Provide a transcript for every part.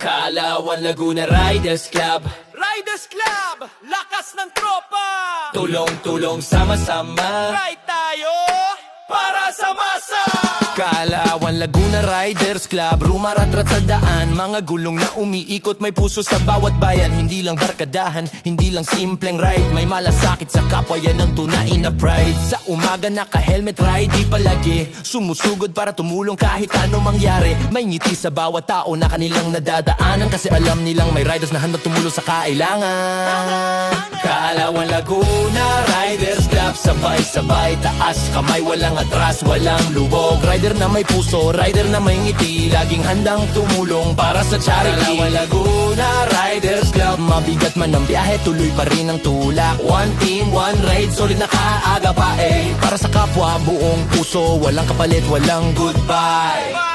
Kaalawan Laguna Riders Club, Riders Club, lakas ng tropa. tulong-tulong sama-sama, Ride tayo para sa masa. Kaalawan Laguna Riders Club, rumaratrat sa daan, mga gulong na umiikot, may puso sa bawat bayan. Hindi lang barkadahan, hindi lang simpleng ride, may malasakit sa kapwa, yan ang tunay na pride. Sa umaga naka-helmet ride, di palagi sumusugod para tumulong kahit ano mangyari. May ngiti sa bawat tao na kanilang nadadaanan, kasi alam nilang may riders na handa tumulong sa kailangan. Kaalawan Laguna Riders Club, sabay-sabay, taas kamay, walang atras, walang lubog. Rider na may puso, rider na may ngiti, laging handang tumulong para sa charity. Kaalawan Laguna Riders Club, mabigat man ang biyahe, tuloy pa rin ang tulak. One team, one ride, solid na kaaga pa eh. Para sa kapwa, buong puso, walang kapalit, walang goodbye.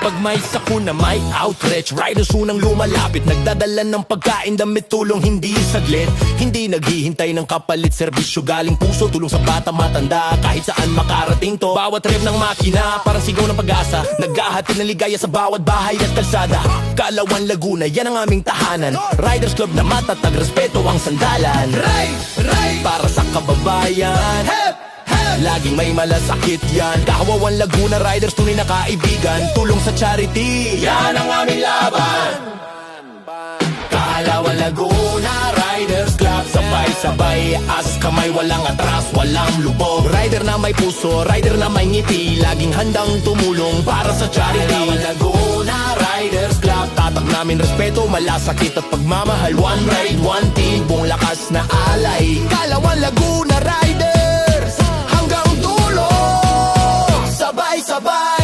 Pag may sakuna, may outreach, riders unang lumalapit, nagdadala ng pagkain, damit, tulong, hindi saglit. Hindi naghihintay ng kapalit, serbisyo galing puso, tulong sa bata, matanda, kahit saan makarating to. Bawat rev ng makina, parang sigaw ng pag-asa, naghahatid ng ligaya sa bawat bahay at kalsada. Kaalawan Laguna, yan ang aming tahanan, Riders Club na matatag, respeto ang sandalan. Ride para sa kababayan, laging may malasakit yan. Kahawawan Laguna Riders, tunay na kaibigan, tulong sa charity, yan ang aming laban. Kaalawan Laguna Riders Club, sabay-sabay, asas kamay, walang atras, walang lubog. Rider na may puso, rider na may ngiti, laging handang tumulong para sa charity. Kaalawan Laguna Riders Club, tatak namin respeto, malasakit at pagmamahal. One ride, one team, buong lakas na alay. Kaalawan Laguna Riders, hanggang dulo, sabay-sabay.